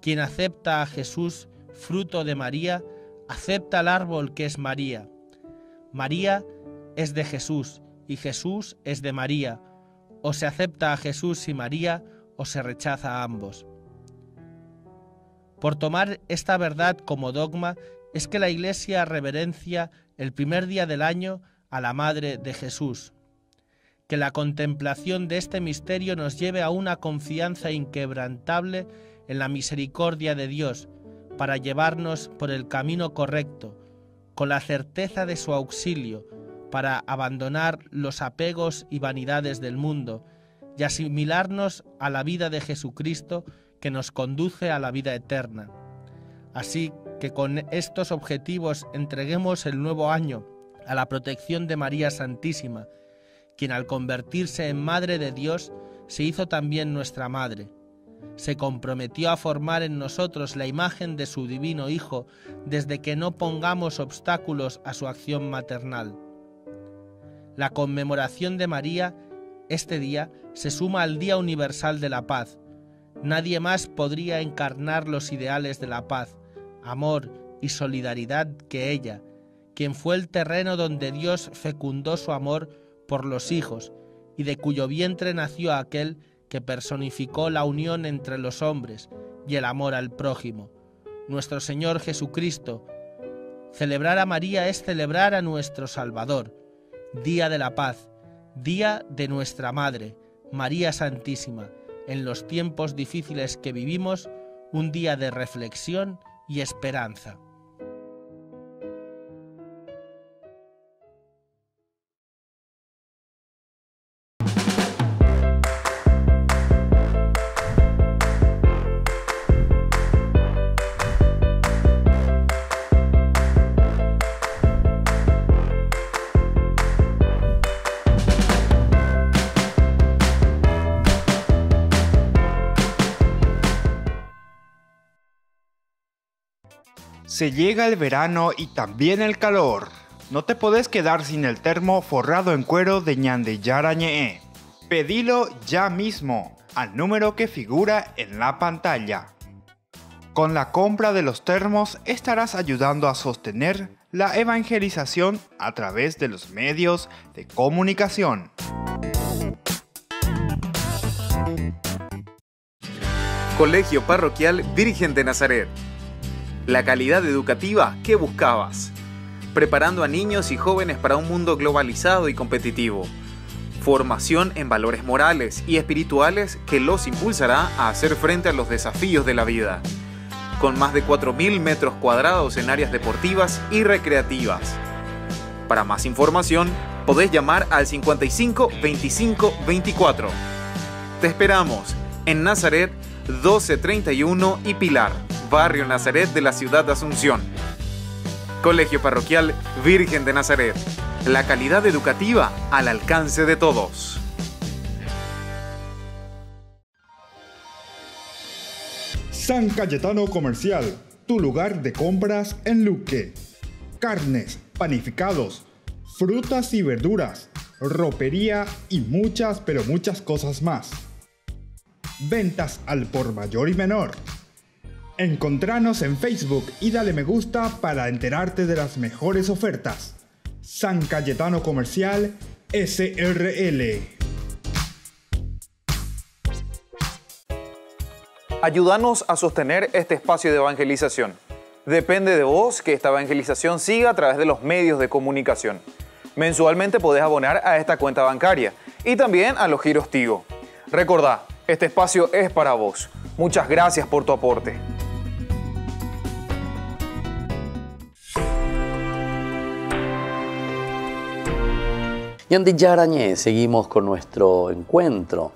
Quien acepta a Jesús, fruto de María, acepta al árbol que es María. María es de Jesús y Jesús es de María. O se acepta a Jesús y María o se rechaza a ambos. Por tomar esta verdad como dogma es que la Iglesia reverencia el primer día del año a la Madre de Jesús. Que la contemplación de este misterio nos lleve a una confianza inquebrantable en la misericordia de Dios para llevarnos por el camino correcto, con la certeza de su auxilio, para abandonar los apegos y vanidades del mundo y asimilarnos a la vida de Jesucristo que nos conduce a la vida eterna. Así que con estos objetivos entreguemos el nuevo año a la protección de María Santísima, quien al convertirse en Madre de Dios se hizo también nuestra Madre. Se comprometió a formar en nosotros la imagen de su divino Hijo desde que no pongamos obstáculos a su acción maternal. La conmemoración de María este día se suma al Día Universal de la Paz. Nadie más podría encarnar los ideales de la paz, amor y solidaridad que ella, quien fue el terreno donde Dios fecundó su amor por los hijos y de cuyo vientre nació aquel que personificó la unión entre los hombres y el amor al prójimo, nuestro Señor Jesucristo. Celebrar a María es celebrar a nuestro Salvador. Día de la paz, día de nuestra Madre, María Santísima, en los tiempos difíciles que vivimos, un día de reflexión y esperanza. Se llega el verano y también el calor. No te podés quedar sin el termo forrado en cuero de Ñande Yara Ñe'e. Pedilo ya mismo al número que figura en la pantalla. Con la compra de los termos estarás ayudando a sostener la evangelización a través de los medios de comunicación. Colegio Parroquial Virgen de Nazaret. La calidad educativa que buscabas. Preparando a niños y jóvenes para un mundo globalizado y competitivo. Formación en valores morales y espirituales que los impulsará a hacer frente a los desafíos de la vida. Con más de 4.000 metros cuadrados en áreas deportivas y recreativas. Para más información, podés llamar al 55 25 24. Te esperamos en Nazaret 1231 y Pilar, Barrio Nazaret de la ciudad de Asunción. Colegio Parroquial Virgen de Nazaret. La calidad educativa al alcance de todos. San Cayetano Comercial, tu lugar de compras en Luque. Carnes, panificados, frutas y verduras, ropería y muchas pero muchas cosas más. Ventas al por mayor y menor. Encontranos en Facebook y dale me gusta para enterarte de las mejores ofertas. San Cayetano Comercial SRL. Ayúdanos a sostener este espacio de evangelización. Depende de vos que esta evangelización siga a través de los medios de comunicación. Mensualmente podés abonar a esta cuenta bancaria y también a los giros Tigo. Recordá, este espacio es para vos. Muchas gracias por tu aporte. Ñande Yara Ñe'e, seguimos con nuestro encuentro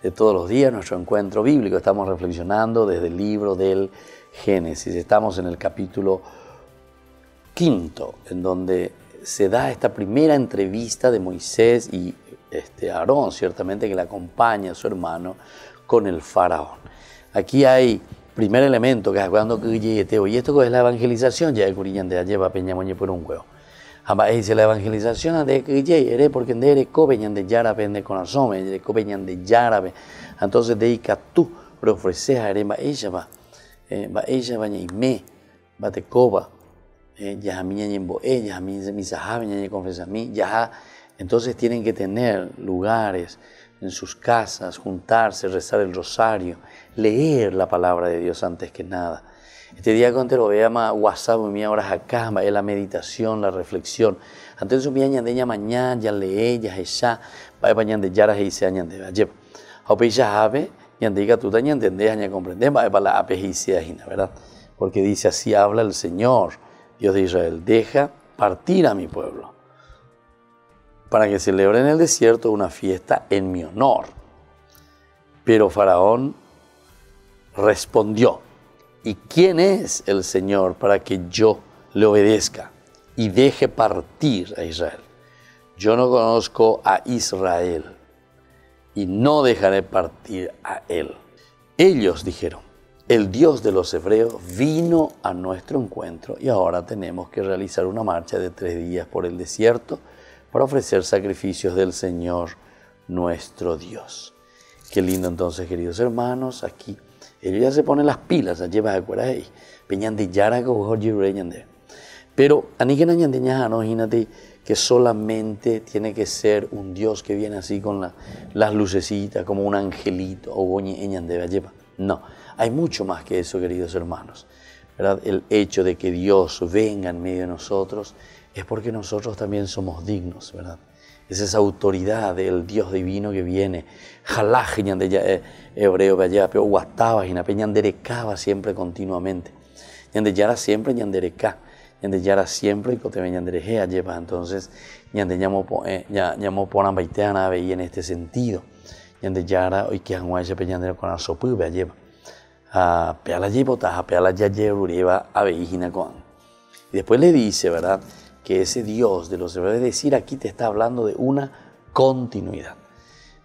de todos los días, nuestro encuentro bíblico. Estamos reflexionando desde el libro del Génesis. Estamos en el capítulo 5, en donde se da esta primera entrevista de Moisés y Aarón, ciertamente, que le acompaña a su hermano con el faraón. Aquí hay primer elemento que es cuando y esto es la evangelización, ya el curillante lleva peña moñe por un huevo. Dice la evangelización de que eres porque de copeñan de yarabe de corazón, de copeñan de yarabe. Entonces de ahí que tú ofreces a ella va ella va y me va te coba ya mi ñembo ella mi sahabe ñe confesa mi ya. Entonces tienen que tener lugares en sus casas, juntarse, rezar el rosario, leer la palabra de Dios antes que nada. Este día contero veamos WhatsApp mi horas acá, es la meditación, la reflexión. Antes de subir de mañana, ya lee, ya ella, va a bañar de yaras y se añan de ayer. Aunque ya sabe, ya diga tú te entendés, ya comprendés, va a la apejicida, ¿verdad? Porque dice así habla el Señor, Dios de Israel, deja partir a mi pueblo para que celebre en el desierto una fiesta en mi honor. Pero Faraón respondió: ¿y quién es el Señor para que yo le obedezca y deje partir a Israel? Yo no conozco a Israel y no dejaré partir a él. Ellos dijeron: el Dios de los hebreos vino a nuestro encuentro y ahora tenemos que realizar una marcha de 3 días por el desierto para ofrecer sacrificios del Señor nuestro Dios. Qué lindo entonces, queridos hermanos, aquí ellos ya se ponen las pilas, lleva a cuera ahí, peñan de yara que pero imagínate que solamente tiene que ser un Dios que viene así con las lucecitas, como un angelito, o no, hay mucho más que eso, queridos hermanos, ¿verdad? El hecho de que Dios venga en medio de nosotros es porque nosotros también somos dignos, ¿verdad? Es esa autoridad del Dios divino que viene. Jalaj, hebreo, pero guataba, yanderecaba siempre continuamente. Yandeyara siempre, yanderecá. Yandeyara siempre, y cote yanderejea lleva. Entonces, yandeyamo ponan baiteana veía en este sentido. Yandeyara, hoy que hanguaya peñandere con asopu, lleva. Peala lleva, peala ya lleva a veijina con. Y después le dice, ¿verdad?, que ese Dios de los hebreos, es decir, aquí te está hablando de una continuidad.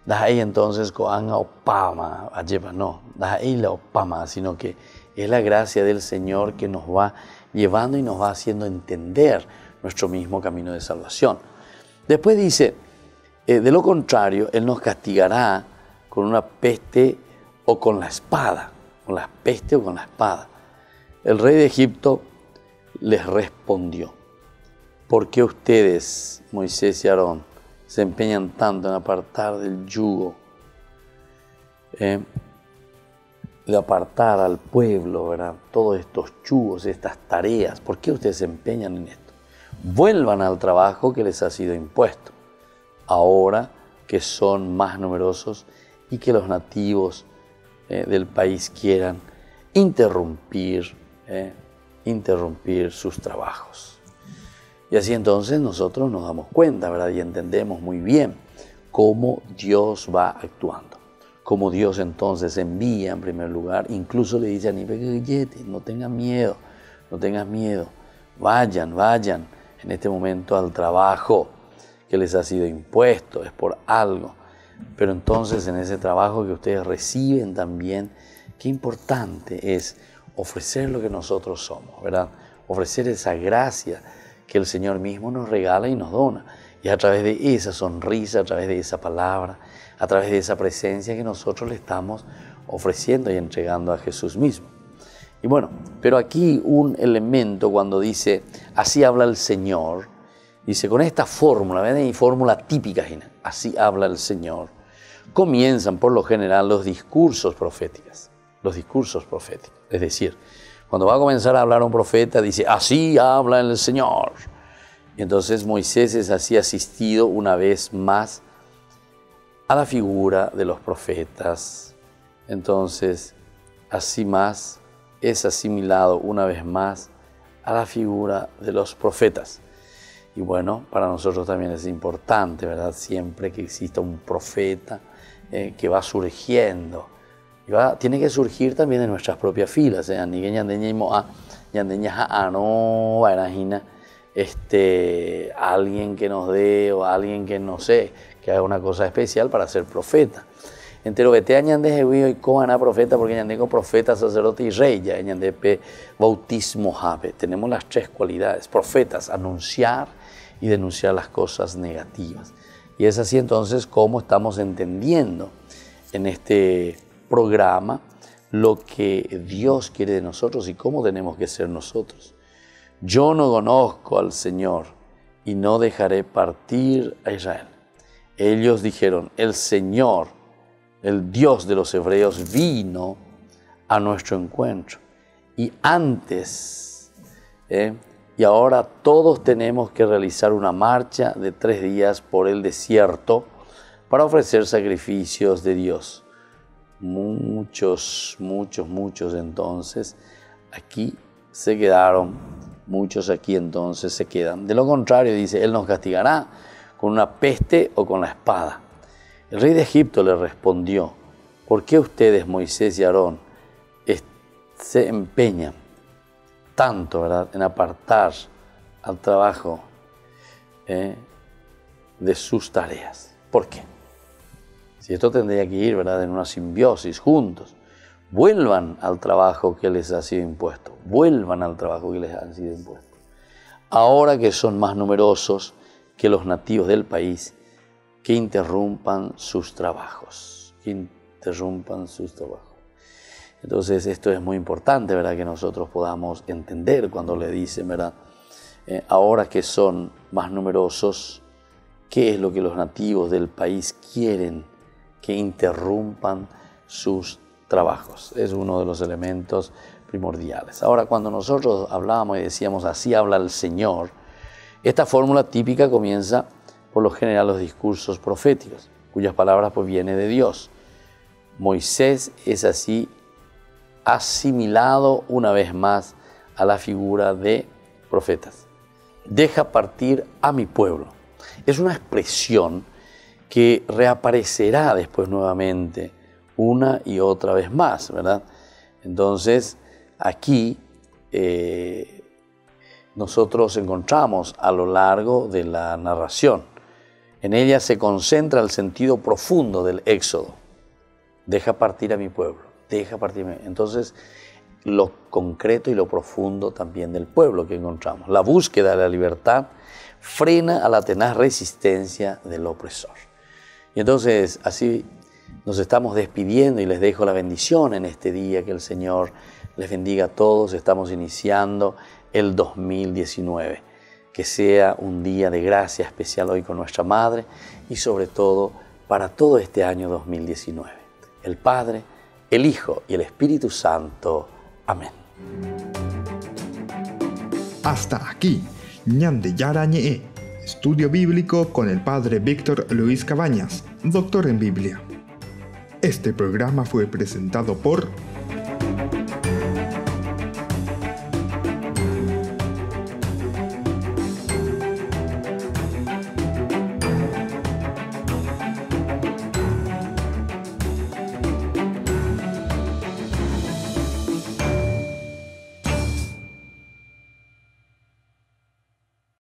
Ahí entonces, coanga opama, no, ahí la opama, sino que es la gracia del Señor que nos va llevando y nos va haciendo entender nuestro mismo camino de salvación. Después dice, de lo contrario, Él nos castigará con una peste o con la espada, con la peste o con la espada. El rey de Egipto les respondió: ¿por qué ustedes, Moisés y Aarón, se empeñan tanto en apartar del yugo, de apartar al pueblo, ¿verdad?, todos estos yugos, estas tareas? ¿Por qué ustedes se empeñan en esto? Vuelvan al trabajo que les ha sido impuesto, ahora que son más numerosos y que los nativos del país quieran interrumpir sus trabajos. Y así entonces nosotros nos damos cuenta, ¿verdad?, y entendemos muy bien cómo Dios va actuando. Cómo Dios entonces envía en primer lugar, incluso le dice a Nínive: no tengan miedo, no tengan miedo, vayan en este momento al trabajo que les ha sido impuesto, es por algo. Pero entonces en ese trabajo que ustedes reciben también, qué importante es ofrecer lo que nosotros somos, ¿verdad? Ofrecer esa gracia que el Señor mismo nos regala y nos dona. Y a través de esa sonrisa, a través de esa palabra, a través de esa presencia que nosotros le estamos ofreciendo y entregando a Jesús mismo. Y bueno, pero aquí un elemento cuando dice, así habla el Señor, dice con esta fórmula, ¿ven? Y fórmula típica, así habla el Señor. Comienzan por lo general los discursos proféticos. Es decir, cuando va a comenzar a hablar un profeta, dice, así habla el Señor. Y entonces Moisés es así asistido una vez más a la figura de los profetas. Entonces, así más es asimilado una vez más a la figura de los profetas. Y bueno, para nosotros también es importante, ¿verdad? Siempre que exista un profeta que va surgiendo, tiene que surgir también en nuestras propias filas. Alguien que nos dé o alguien que no sé, que haga una cosa especial para ser profeta. Entero vete añande y coana profeta, porque añande profeta, sacerdote y rey, ya añande bautismo jave. Tenemos las 3 cualidades: profetas, anunciar y denunciar las cosas negativas. Y es así entonces como estamos entendiendo en este programa lo que Dios quiere de nosotros y cómo tenemos que ser nosotros. Yo no conozco al Señor y no dejaré partir a Israel. Ellos dijeron, el Señor, el Dios de los hebreos, vino a nuestro encuentro. Y antes, y ahora todos tenemos que realizar una marcha de 3 días por el desierto para ofrecer sacrificios de Dios. Muchos entonces aquí se quedaron muchos aquí entonces se quedan. De lo contrario, dice, Él nos castigará con una peste o con la espada. El rey de Egipto le respondió, ¿por qué ustedes, Moisés y Aarón, se empeñan tanto, ¿verdad?, en apartar al trabajo de sus tareas? ¿Por qué? Si esto tendría que ir, ¿verdad?, en una simbiosis juntos. Vuelvan al trabajo que les ha sido impuesto. Vuelvan al trabajo que les ha sido impuesto. Ahora que son más numerosos que los nativos del país, que interrumpan sus trabajos. Que interrumpan sus trabajos. Entonces esto es muy importante, ¿verdad?, que nosotros podamos entender cuando le dicen, ¿verdad?, ahora que son más numerosos, ¿qué es lo que los nativos del país quieren? Que interrumpan sus trabajos. Es uno de los elementos primordiales. Ahora, cuando nosotros hablábamos y decíamos, así habla el Señor, esta fórmula típica comienza por lo general los discursos proféticos, cuyas palabras pues vienen de Dios. Moisés es así asimilado una vez más a la figura de profetas. Deja partir a mi pueblo. Es una expresión que reaparecerá después nuevamente una y otra vez más, ¿verdad? Entonces, aquí nosotros encontramos a lo largo de la narración. En ella se concentra el sentido profundo del Éxodo. Deja partir a mi pueblo, deja partir. Entonces, lo concreto y lo profundo también del pueblo que encontramos. La búsqueda de la libertad frena a la tenaz resistencia del opresor. Y entonces, así nos estamos despidiendo y les dejo la bendición en este día, que el Señor les bendiga a todos. Estamos iniciando el 2019. Que sea un día de gracia especial hoy con nuestra Madre y sobre todo para todo este año 2019. El Padre, el Hijo y el Espíritu Santo. Amén. Hasta aquí, Ñande Yarañe, estudio bíblico con el Padre Víctor Luis Cabañas, doctor en Biblia. Este programa fue presentado por